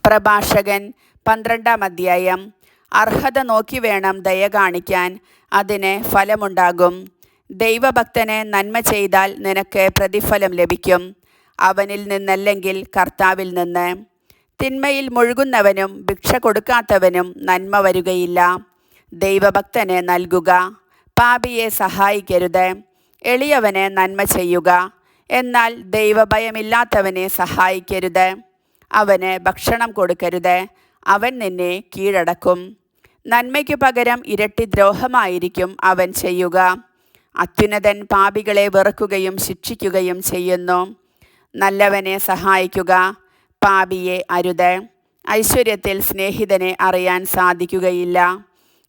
പ്രഭാഷകൻ 12-ാം അധ്യായം. അർഹത നോക്കി വേണം ദയ കാണിക്കാൻ, അതിന് ഫലമുണ്ടാകും. ദൈവഭക്തന് നന്മ ചെയ്താൽ നിനക്ക് പ്രതിഫലം ലഭിക്കും, അവനിൽ നിന്നല്ലെങ്കിൽ കർത്താവിൽ നിന്ന്. തിന്മയിൽ മുഴുകുന്നവനും ഭിക്ഷ കൊടുക്കാത്തവനും നന്മ വരുകയില്ല. ദൈവഭക്തന് നൽകുക, പാപിയെ സഹായിക്കരുത്. എളിയവന് നന്മ ചെയ്യുക, എന്നാൽ ദൈവഭയമില്ലാത്തവനെ സഹായിക്കരുത്. അവന് ഭക്ഷണം കൊടുക്കരുത്, അവൻ നിന്നെ കീഴടക്കും. നന്മയ്ക്കു പകരം ഇരട്ടി ദ്രോഹമായിരിക്കും അവൻ ചെയ്യുക. അത്യുന്നതൻ പാപികളെ വെറുക്കുകയും ശിക്ഷിക്കുകയും ചെയ്യുന്നു. നല്ലവനെ സഹായിക്കുക, പാപിയെ അരുത്. ഐശ്വര്യത്തിൽ സ്നേഹിതനെ അറിയാൻ സാധിക്കുകയില്ല,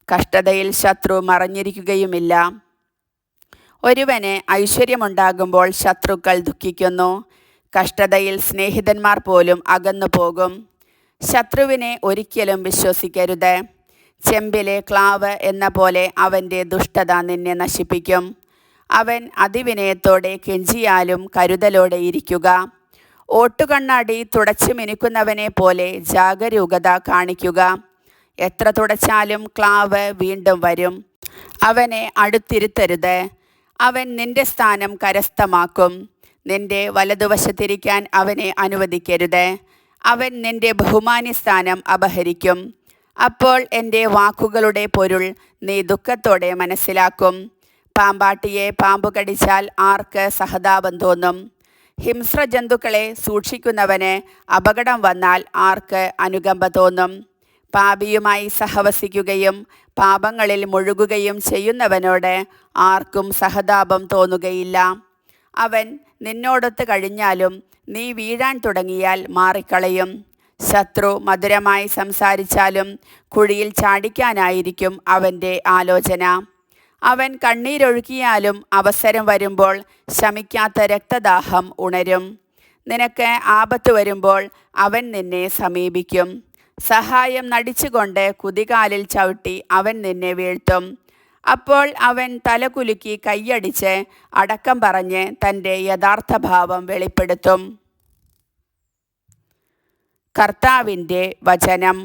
കഷ്ടതയിൽ ശത്രു മറഞ്ഞിരിക്കുകയുമില്ല. ഒരുവന് ഐശ്വര്യമുണ്ടാകുമ്പോൾ ശത്രുക്കൾ ദുഃഖിക്കുന്നു, കഷ്ടതയിൽ സ്നേഹിതന്മാർ പോലും അകന്നു പോകും. ശത്രുവിനെ ഒരിക്കലും വിശ്വസിക്കരുത്. ചെമ്പിലെ ക്ലാവ് എന്ന പോലെ അവൻ്റെ ദുഷ്ടത നിന്നെ നശിപ്പിക്കും. അവൻ അതിവിനയത്തോടെ കെഞ്ചിയാലും കരുതലോടെ ഇരിക്കുക. ഓട്ടുകണ്ണാടി തുടച്ചു മിനുക്കുന്നവനെ പോലെ ജാഗരൂകത കാണിക്കുക. എത്ര തുടച്ചാലും ക്ലാവ് വീണ്ടും വരും. അവനെ അടുത്തിരുത്തരുത്, അവൻ നിന്റെ സ്ഥാനം കരസ്ഥമാക്കും. നിന്റെ വലതുവശത്തിരിക്കാൻ അവനെ അനുവദിക്കരുത്, അവൻ നിന്റെ ബഹുമാന്യസ്ഥാനം അപഹരിക്കും. അപ്പോൾ എൻ്റെ വാക്കുകളുടെ പൊരുൾ നീ ദുഃഖത്തോടെ മനസ്സിലാക്കും. പാമ്പാട്ടിയെ പാമ്പ് കടിച്ചാൽ ആർക്ക് സഹതാപം തോന്നും? ഹിംസ്രജന്തുക്കളെ സൂക്ഷിക്കുന്നവന് അപകടം വന്നാൽ ആർക്ക് അനുകമ്പ തോന്നും? പാപിയുമായി സഹവസിക്കുകയും പാപങ്ങളിൽ മുഴുകുകയും ചെയ്യുന്നവനോട് ആർക്കും സഹതാപം തോന്നുകയില്ല. അവൻ നിന്നോടൊത്ത് കഴിഞ്ഞാലും നീ വീഴാൻ തുടങ്ങിയാൽ മാറിക്കളയും. ശത്രു മധുരമായി സംസാരിച്ചാലും കുഴിയിൽ ചാടിക്കാനായിരിക്കും അവൻ്റെ ആലോചന. അവൻ കണ്ണീരൊഴുക്കിയാലും അവസരം വരുമ്പോൾ ശമിക്കാത്ത രക്തദാഹം ഉണരും. നിനക്ക് ആപത്ത് വരുമ്പോൾ അവൻ നിന്നെ സമീപിക്കും. സഹായം നടിച്ചുകൊണ്ട് കുതികാലിൽ ചവിട്ടി അവൻ നിന്നെ വീഴ്ത്തും. അപ്പോൾ അവൻ തലകുലുക്കി കൈയടിച്ച് അടക്കം പറഞ്ഞ് തൻ്റെ യഥാർത്ഥ ഭാവം വെളിപ്പെടുത്തും. കർത്താവിൻ്റെ വചനം.